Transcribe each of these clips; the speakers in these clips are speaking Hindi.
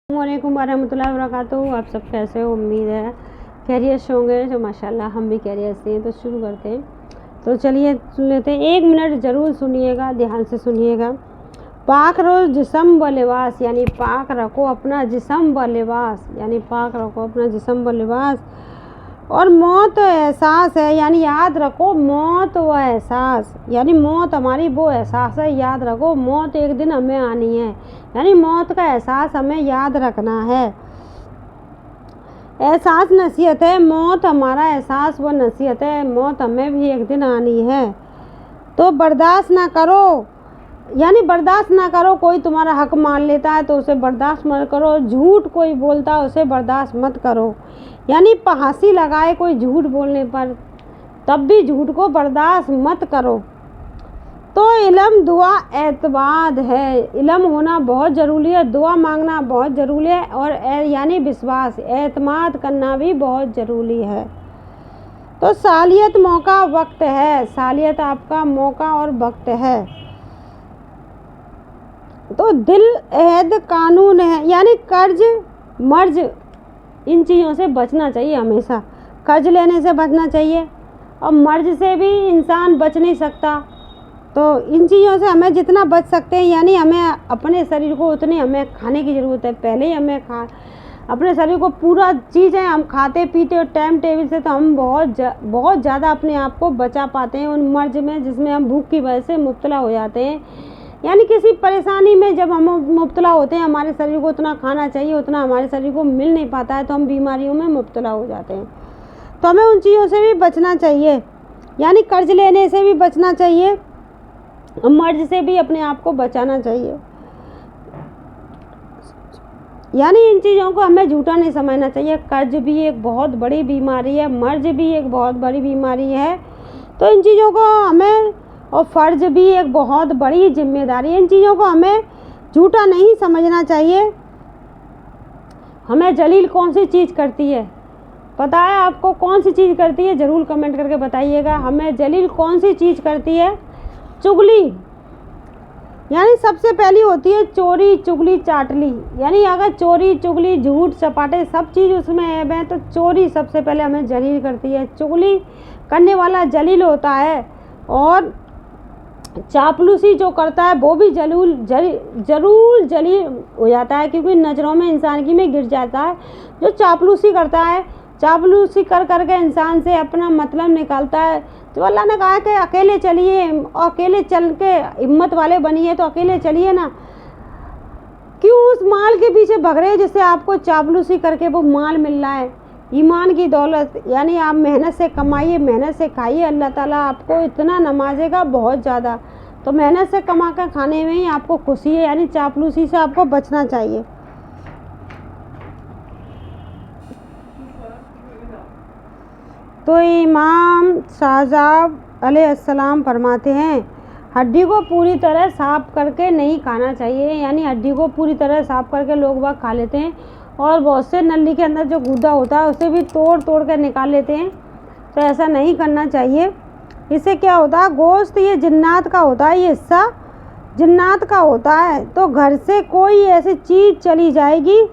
वालेकुम वरहमतुल्लाहि वबरकातुहू। आप सब कैसे हो? उम्मीद है खैरियत से होंगे। तो माशाल्लाह हम भी खैरियत से हैं। तो शुरू करते हैं। तो चलिए सुन लेते हैं। 1 मिनट ज़रूर सुनिएगा, ध्यान से सुनिएगा। पाक रहो जिस्म व लिबास, यानी पाक रखो अपना जिस्म व लिबास, यानी पाक रखो अपना जिस्म व लिबास। और मौत एहसास है, यानी याद रखो मौत व एहसास, यानी मौत हमारी वो एहसास है। याद रखो मौत एक दिन हमें आनी है, यानी मौत का एहसास हमें याद रखना है। एहसास नसीहत है, मौत हमारा एहसास व नसीहत है। मौत हमें भी एक दिन आनी है। तो बर्दाश्त ना करो, यानी बर्दाश्त ना करो। कोई तुम्हारा हक मान लेता है तो उसे बर्दाश्त मत करो। झूठ कोई बोलता है उसे बर्दाश्त मत करो, यानी फांसी लगाए कोई झूठ बोलने पर, तब भी झूठ को बर्दाश्त मत करो। तो इल्म दुआ एतमाद है, इल्म होना बहुत ज़रूरी है, दुआ मांगना बहुत ज़रूरी है, और यानी विश्वास एतमाद करना भी बहुत ज़रूरी है। तो सालियत मौका वक्त है, सालियत आपका मौका और वक्त है। तो दिल अहद कानून है, यानी कर्ज मर्ज इन चीज़ों से बचना चाहिए हमेशा। कर्ज लेने से बचना चाहिए, और मर्ज से भी इंसान बच नहीं सकता। तो इन चीज़ों से हमें जितना बच सकते हैं, यानी हमें अपने शरीर को उतनी हमें खाने की ज़रूरत है। पहले ही हमें अपने शरीर को पूरा चीज़ें हम खाते पीते और टाइम टेबल से, तो हम बहुत ज़्यादा अपने आप को बचा पाते हैं उन मर्ज में जिसमें हम भूख की वजह से मुब्तला हो जाते हैं। यानी किसी परेशानी में जब हम मुब्तला होते हैं, हमारे शरीर को उतना खाना चाहिए, उतना हमारे शरीर को मिल नहीं पाता है, तो हम बीमारियों में मुब्तला हो जाते हैं। तो हमें उन चीज़ों से भी बचना चाहिए, यानी कर्ज लेने से भी बचना चाहिए, मर्ज से भी अपने आप को बचाना चाहिए। यानी इन चीज़ों को हमें झूठा नहीं समझना चाहिए। कर्ज भी एक बहुत बड़ी बीमारी है, मर्ज भी एक बहुत बड़ी बीमारी है। तो इन चीज़ों को हमें, और फ़र्ज भी एक बहुत बड़ी जिम्मेदारी है, इन चीज़ों को हमें झूठा नहीं समझना चाहिए। हमें जलील कौन सी चीज़ करती है, पता है आपको कौन सी चीज़ करती है? ज़रूर कमेंट करके बताइएगा। हमें जलील कौन सी चीज़ करती है? चुगली, यानी सबसे पहली होती है चोरी चुगली चाटली। यानी अगर चोरी चुगली झूठ चपाटे सब चीज़ उसमें ऐब है, तो चोरी सबसे पहले हमें जलील करती है। चुगली करने वाला जलील होता है, और चापलूसी जो करता है वो भी ज़रूर जलील हो जाता है, क्योंकि नज़रों में इंसान की में गिर जाता है। जो चापलूसी करता है, चापलूसी कर करके इंसान से अपना मतलब निकालता है। तो अल्लाह ने कहा कि अकेले चलिए, और अकेले चल के हिम्मत वाले बनिए। तो अकेले चलिए ना, क्यों उस माल के पीछे भग रहे हैं जिससे आपको चापलूसी करके वो माल मिल रहा है? ईमान की दौलत, यानी आप मेहनत से कमाइए, मेहनत से खाइए, अल्लाह ताला आपको इतना नवाजेगा बहुत ज़्यादा। तो मेहनत से कमा कर खाने में ही आपको खुशी है, यानी चापलूसी से आपको बचना चाहिए। तो इमाम शाहज़ाब अलैहिस्सलाम फरमाते हैं, हड्डी को पूरी तरह साफ़ करके नहीं खाना चाहिए। यानी हड्डी को पूरी तरह साफ़ करके लोग बाग खा लेते हैं, और बहुत से नली के अंदर जो गूदा होता है उसे भी तोड़ तोड़ कर निकाल लेते हैं। तो ऐसा नहीं करना चाहिए। इससे क्या होता है, गोश्त ये जिन्नात का होता है, ये हिस्सा जिन्नात का होता है। तो घर से कोई ऐसी चीज़ चली जाएगी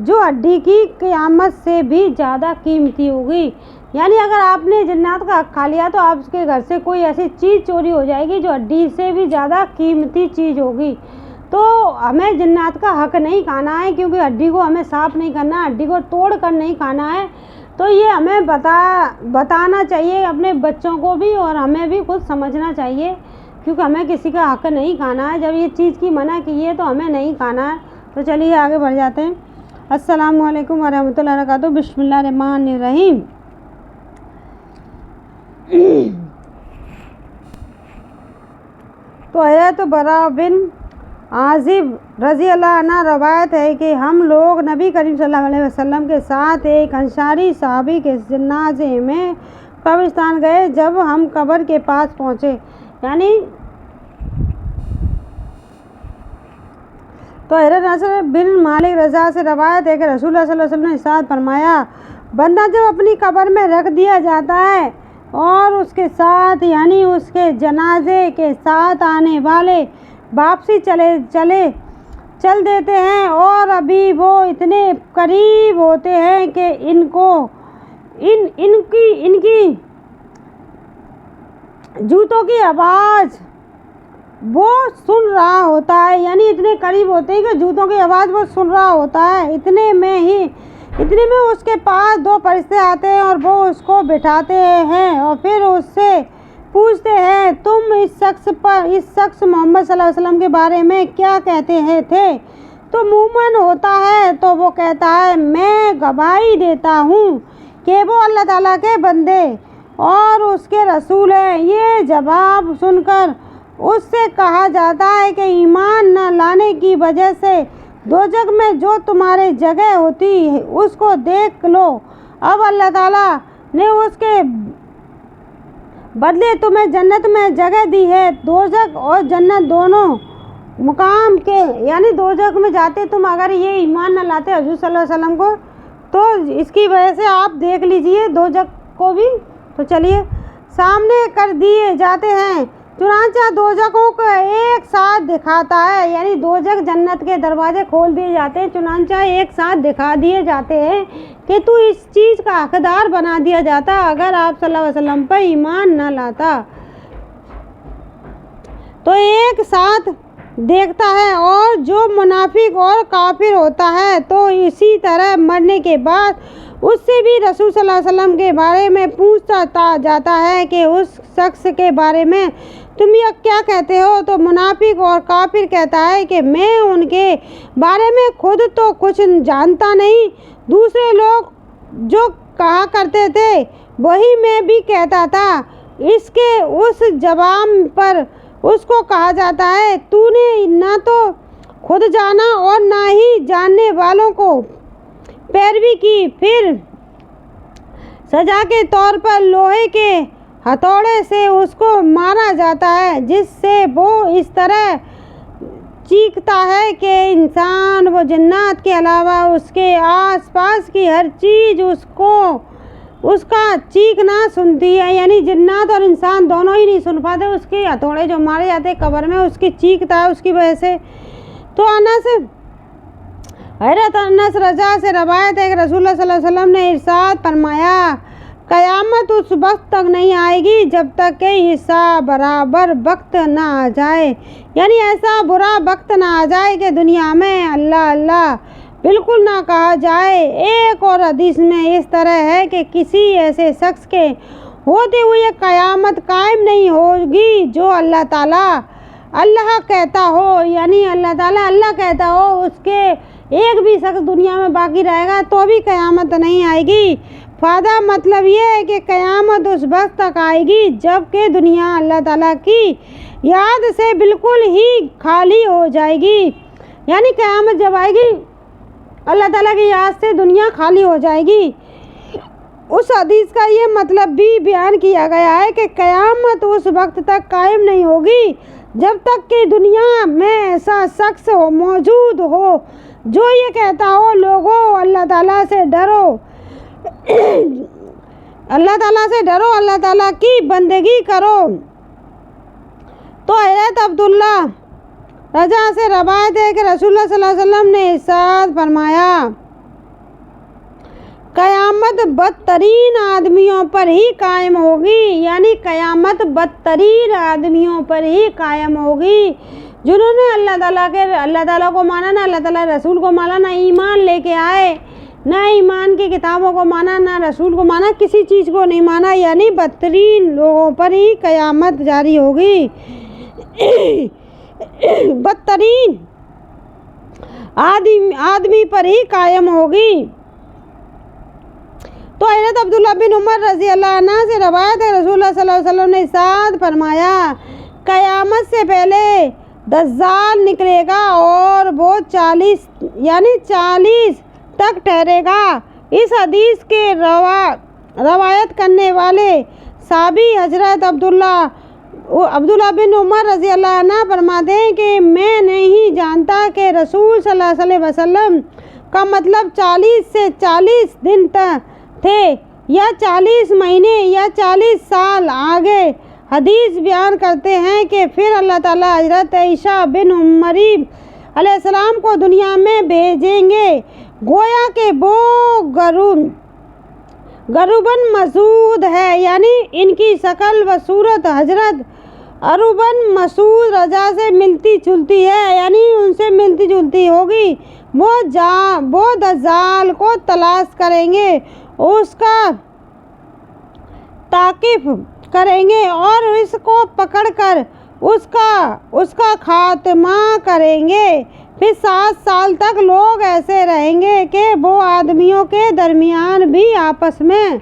जो हड्डी की क़यामत से भी ज़्यादा कीमती होगी। यानी अगर आपने जिन्नात का हक खा लिया, तो आपके घर से कोई ऐसी चीज़ चोरी हो जाएगी जो हड्डी से भी ज़्यादा कीमती चीज़ होगी। तो हमें जिन्नात का हक नहीं खाना है, क्योंकि हड्डी को हमें साफ़ नहीं करना है, हड्डी को तोड़ कर नहीं खाना है। तो ये हमें बताना चाहिए अपने बच्चों को भी, और हमें भी खुद समझना चाहिए, क्योंकि हमें किसी का हक नहीं खाना है। जब ये चीज़ की मना की है तो हमें नहीं खाना है। तो चलिए आगे बढ़ जाते हैं। अस्सलामु अलैकुम वरहमतुल्लाहि वबरकातुहू। बिस्मिल्लाहिर्रहमानिर्रहीम। तो हज़रत बरा बिन आज़िब रज़ी अल्लाह अन्हु रवायत है कि हम लोग नबी करीम सल्लल्लाहु अलैहि वसल्लम के साथ एक अंसारी साहबी के जनाजे में कब्रिस्तान गए। जब हम कब्र के पास पहुँचे, यानी तो हज़रत अनस बिन मालिक रज़ा से रवायत है कि रसूलुल्लाह सल्लल्लाहु अलैहि वसल्लम ने इरशाद फरमाया, बंदा जब अपनी कब्र में रख दिया जाता है और उसके साथ, यानी उसके जनाजे के साथ आने वाले वापसी चल देते हैं, और अभी वो इतने करीब होते हैं कि इनकी जूतों की आवाज़ वो सुन रहा होता है, यानी इतने करीब होते हैं कि जूतों की आवाज़ वो सुन रहा होता है। इतने में उसके पास 2 फरिश्ते आते हैं और वो उसको बिठाते हैं और फिर उससे पूछते हैं, तुम इस शख्स मोहम्मद सल्लल्लाहु अलैहि वसल्लम के बारे में क्या कहते हैं थे? तो मोमिन होता है तो वो कहता है, मैं गवाही देता हूँ कि वो अल्लाह ताला के बंदे और उसके रसूल हैं। ये जवाब सुनकर उससे कहा जाता है कि ईमान न लाने की वजह से दोजख में जो तुम्हारे जगह होती है उसको देख लो। अब अल्लाह ताला ने उसके बदले तुम्हें जन्नत में जगह दी है। दोजख और जन्नत दोनों मुकाम के, यानी दोजख में जाते तुम अगर ये ईमान न लाते हुजूर सल्लल्लाहु अलैहि वसल्लम को, तो इसकी वजह से आप देख लीजिए दोजख को भी। तो चलिए सामने कर दिए जाते हैं, चुनांचा दोजखों को एक साथ दिखाता है, यानी दोजख जन्नत के दरवाजे खोल दिए जाते हैं, चुनांचा एक साथ दिखा दिए जाते हैं कि तू इस चीज़ का हकदार बना दिया जाता अगर आप सल्लल्लाहु अलैहि वसल्लम पर ईमान न लाता। तो एक साथ देखता है, और जो मुनाफिक और काफिर होता है तो इसी तरह मरने के बाद उससे भी रसूल सल्लल्लाहु अलैहि वसल्लम के बारे में पूछता जाता है कि उस शख्स के बारे में तुम यह क्या कहते हो? तो मुनाफिक और काफिर कहता है कि मैं उनके बारे में खुद तो कुछ जानता नहीं, दूसरे लोग जो कहा करते थे वही मैं भी कहता था। इसके उस जवाब पर उसको कहा जाता है, तूने ना तो खुद जाना और ना ही जानने वालों को पैरवी की। फिर सजा के तौर पर लोहे के हथौड़े से उसको मारा जाता है, जिससे वो इस तरह चीखता है कि इंसान व जन्नत के अलावा उसके आसपास की हर चीज़ उसका चीखना सुनती है, यानी जन्नत और इंसान दोनों ही नहीं सुन पाते। उसके हथौड़े जो मारे जाते हैं कब्र में, उसकी चीखता है उसकी वजह से। तो हज़रत अनस रज़ा से रवायत है कि रसूलुल्लाह सल्लल्लाहु अलैहि वसल्लम ने इरशाद फरमाया, क़यामत उस वक्त तक नहीं आएगी जब तक कि हिसाब बराबर वक्त ना आ जाए, यानी ऐसा बुरा वक्त ना आ जाए कि दुनिया में अल्लाह अल्लाह बिल्कुल ना कहा जाए। एक और हदीस में इस तरह है कि किसी ऐसे शख्स के होते हुए क़यामत कायम नहीं होगी जो अल्लाह ताला अल्लाह कहता हो, यानी अल्लाह ताला अल्लाह कहता हो, उसके एक भी शख्स दुनिया में बाकी रहेगा तो भी क़यामत नहीं आएगी। फ़ायदा मतलब ये है कि क़यामत उस वक्त तक आएगी जबकि दुनिया अल्लाह ताला की याद से बिल्कुल ही खाली हो जाएगी, यानी क़यामत जब आएगी अल्लाह ताला की याद से दुनिया खाली हो जाएगी। उस हदीस का ये मतलब भी बयान किया गया है कि क़यामत उस वक्त तक कायम नहीं होगी जब तक कि दुनिया में ऐसा शख्स मौजूद हो जो ये कहता हो, लोगों अल्लाह ताला से डरो, अल्लाह ताला से डरो, अल्लाह ताला की बंदगी करो। तो हज़रत अब्दुल्ला रज़ा से रवायत है कि रसूलुल्लाह सल्लल्लाहु अलैहि वसल्लम ने इरशाद फरमाया, क़यामत बदतरीन आदमियों पर ही कायम होगी, यानी क़यामत बदतरीन आदमियों पर ही कायम होगी जिन्होंने अल्लाह ताला को माना, ना अल्लाह ताला रसूल को माना, ना ईमान लेके आए, ना ईमान की किताबों को माना, ना रसूल को माना, किसी चीज़ को नहीं माना, यानी बदतरीन लोगों पर ही क़यामत जारी होगी, बदतरीन आदमी पर ही कायम होगी। तो हज़रत अब्दुल्ला बिन उमर रज़ी अल्लाह अन्हु से रवायत है, रसूलुल्लाह सल्लल्लाहु अलैहि वसल्लम ने इरशाद फरमाया, क़यामत से पहले दज्जाल निकलेगा और वो 40 तक ठहरेगा। इस हदीस के रवायत करने वाले साहबी हज़रत अब्दुल्ला बिन उमर रज़ी अल्लाह अन्हु फरमाते हैं कि मैं नहीं जानता कि रसूल सल्लल्लाहु अलैहि वसल्लम का मतलब 40 से 40 दिन तक थे या 40 महीने या 40 साल। आगे हदीस बयान करते हैं कि फिर अल्लाह ताला हज़रत ईसा बिन मरीम अलैहिस्सलाम को दुनिया में भेजेंगे, गोया के वो गरुबन मसूद है, यानी इनकी शकल व सूरत हजरत अरुबन मसूद रजा से मिलती जुलती है, यानी उनसे मिलती जुलती होगी। वो दज्जाल को तलाश करेंगे, उसका ताकिफ करेंगे और इसको पकड़कर उसका खात्मा करेंगे। फिर 7 साल तक लोग ऐसे रहेंगे कि वो आदमियों के दरमियान भी आपस में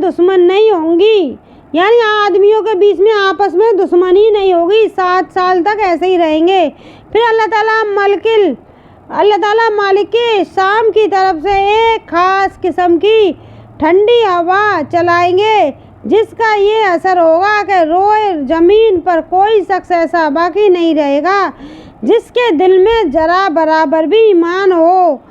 दुश्मन नहीं होंगी, यानी आदमियों के बीच में आपस में दुश्मनी नहीं होगी। 7 साल तक ऐसे ही रहेंगे। फिर अल्लाह ताला मालिक शाम की तरफ से एक खास किस्म की ठंडी हवा चलाएंगे, जिसका ये असर होगा कि रोए ज़मीन पर कोई शख्स ऐसा बाकी नहीं रहेगा जिसके दिल में जरा बराबर भी ईमान हो।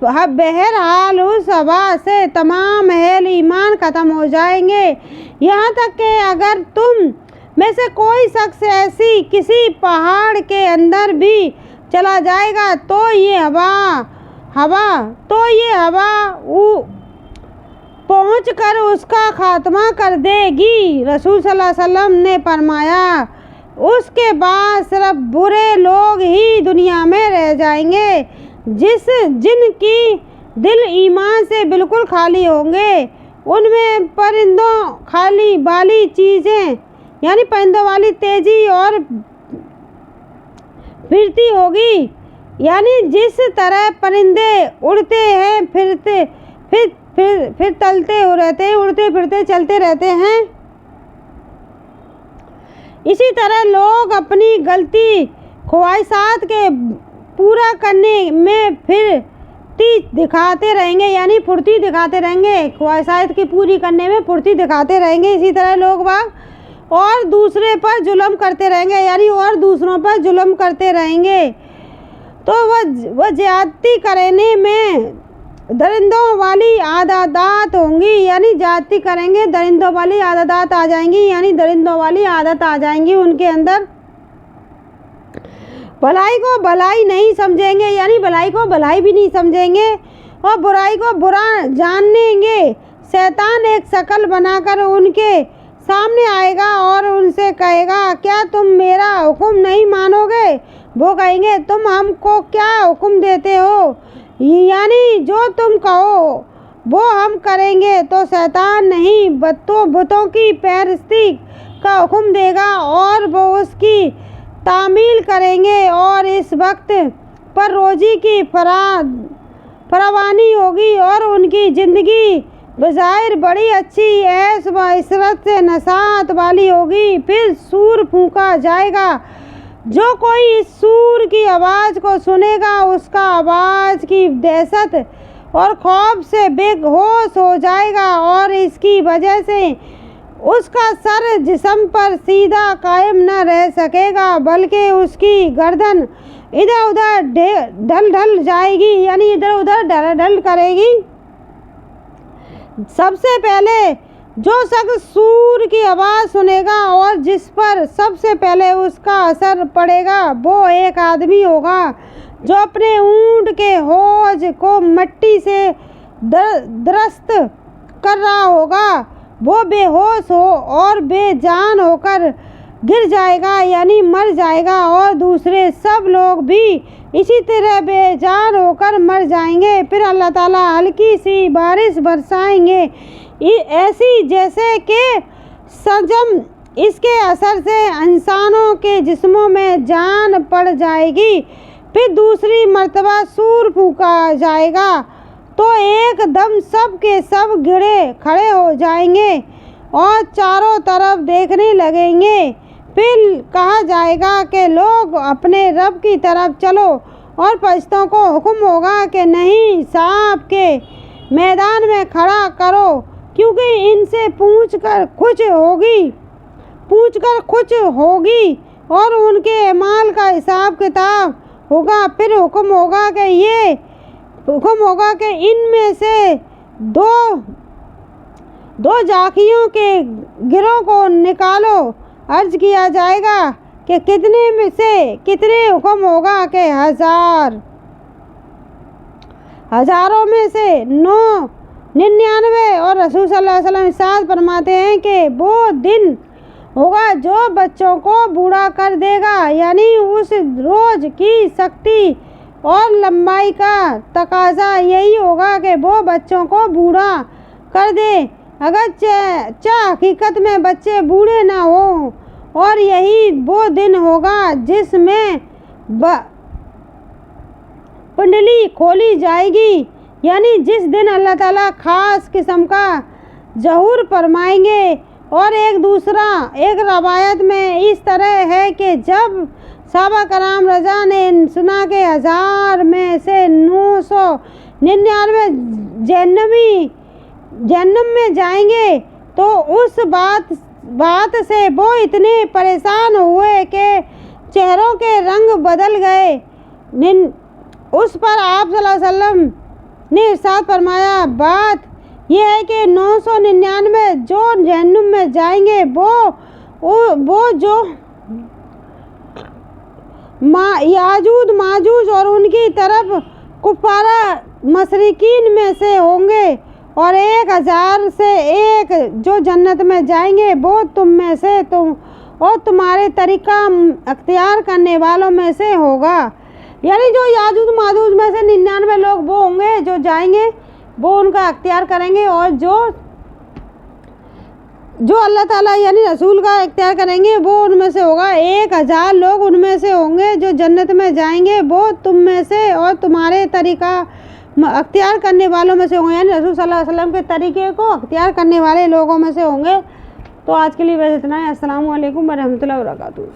बहरहाल उस हवा से तमाम अहल ईमान ख़त्म हो जाएंगे, यहाँ तक कि अगर तुम में से कोई शख्स ऐसी किसी पहाड़ के अंदर भी चला जाएगा तो ये हवा पहुँच कर उसका खात्मा कर देगी। रसूल सल्लल्लाहु अलैहि वसल्लम ने फरमाया, उसके बाद सिर्फ बुरे लोग ही दुनिया में रह जाएंगे, जिनकी दिल ईमान से बिल्कुल खाली होंगे। उनमें परिंदों वाली तेजी और फिरती होगी, यानी जिस तरह परिंदे उड़ते हैं फिर तलते रहते हैं, उड़ते फिरते चलते रहते हैं, इसी तरह लोग अपनी गलती ख्वाहिशात के पूरा करने में फुर्ती दिखाते रहेंगे, यानी फुर्ती दिखाते रहेंगे, ख्वाहिशात की पूरी करने में फुर्ती दिखाते रहेंगे। इसी तरह लोग बाग और दूसरे पर जुल्म करते रहेंगे, यानी और दूसरों पर जुल्म करते रहेंगे, तो वह ज्यादती करने में दरिंदों वाली आदत होंगी, यानी ज्यादती करेंगे, दरिंदों वाली आदत आ जाएंगी, यानी दरिंदों वाली आदत आ जाएंगी उनके अंदर। भलाई को भलाई नहीं समझेंगे, यानी भलाई को भलाई भी नहीं समझेंगे और बुराई को बुरा जानेंगे। शैतान एक शक्ल बनाकर उनके सामने आएगा और उनसे कहेगा, क्या तुम मेरा हुक्म नहीं मानोगे? वो कहेंगे, तुम हमको क्या हुक्म देते हो? यानी जो तुम कहो वो हम करेंगे। तो शैतान नहीं बुतों की पैरस्ती का हुक्म देगा और वो उसकी तामील करेंगे और इस वक्त पर रोजी की फरावानी होगी और उनकी ज़िंदगी बज़ाहिर बड़ी अच्छी ऐश व इसरत से नसात वाली होगी। फिर सूर फूंका जाएगा, जो कोई इस सूर की आवाज़ को सुनेगा उसका आवाज़ की दहशत और खौफ से बेहोश हो जाएगा और इसकी वजह से उसका सर जिस्म पर सीधा कायम न रह सकेगा, बल्कि उसकी गर्दन इधर उधर ढल जाएगी, यानी इधर उधर ढल करेगी। सबसे पहले जो शख्स सूर की आवाज़ सुनेगा और जिस पर सबसे पहले उसका असर पड़ेगा वो एक आदमी होगा जो अपने ऊंट के होज को मिट्टी से दुरुस्त कर रहा होगा। वो बेहोश हो और बेजान होकर गिर जाएगा, यानी मर जाएगा, और दूसरे सब लोग भी इसी तरह बेजान होकर मर जाएंगे। फिर अल्लाह ताला हल्की सी बारिश बरसाएंगे, ऐसी जैसे कि सजम, इसके असर से इंसानों के जिस्मों में जान पड़ जाएगी। फिर दूसरी मर्तबा सूर फूंका जाएगा तो एकदम सब के सब गिरे खड़े हो जाएंगे और चारों तरफ देखने लगेंगे। फिर कहा जाएगा कि लोग अपने रब की तरफ चलो, और फरिश्तों को हुक्म होगा कि नहीं, सांप के मैदान में खड़ा करो, क्योंकि इनसे पूछ कर कुछ होगी और उनके अमाल का हिसाब किताब होगा। फिर हुक्म होगा कि इनमें से दो जाकियों के गिरोह को निकालो। अर्ज किया जाएगा, कि कितने में से कितने हुक्म होगा कि हजारों में से 99। और रसूल सल्लल्लाहु अलैहि वसल्लम इरशाद फरमाते हैं कि वो दिन होगा जो बच्चों को बूढ़ा कर देगा, यानी उस रोज़ की शक्ति और लंबाई का तकाजा यही होगा कि वो बच्चों को बूढ़ा कर दे। अगर हकीकत में बच्चे बूढ़े ना हो, और यही वो दिन होगा जिसमें कुंडली खोली जाएगी, यानी जिस दिन अल्लाह ताला खास किस्म का ज़हूर फरमाएंगे। और एक रवायत में इस तरह है कि जब सहाबा कराम रज़ा ने सुना कि 1000 में से 999 जहन्नम में जाएंगे, तो उस बात से वो इतने परेशान हुए कि चेहरों के रंग बदल गए। उस पर आप सल्लल्लाहु अलैहि वसल्लम ने इरशाद फरमाया, बात यह है कि 999 जो जहन्नुम में जाएंगे वो जो याजूज माजूज और उनकी तरफ कुफारा मशरिकीन में से होंगे, और 1000 से एक जो जन्नत में जाएंगे वो तुम में से और तुम्हारे तरीका अख्तियार करने वालों में से होगा। यानी जो याजूज माजूज में से 99 लोग वो होंगे जो जाएंगे, वो उनका अख्तियार करेंगे, और जो अल्लाह ताला यानी रसूल का अख्तियार करेंगे वो उनमें से होगा। 1000 लोग उनमें से होंगे जो जन्नत में जाएंगे, वो तुम में से और तुम्हारे तरीका अख्तियार करने वालों में से होंगे, यानी रसूल सल्लल्लाहु अलैहि वसल्लम के तरीके को अख्तियार करने वाले लोगों में से होंगे। तो आज के लिए बस इतना है। अस्सलामु अलैकुम व रहमतुल्लाहि व बरकातुहू।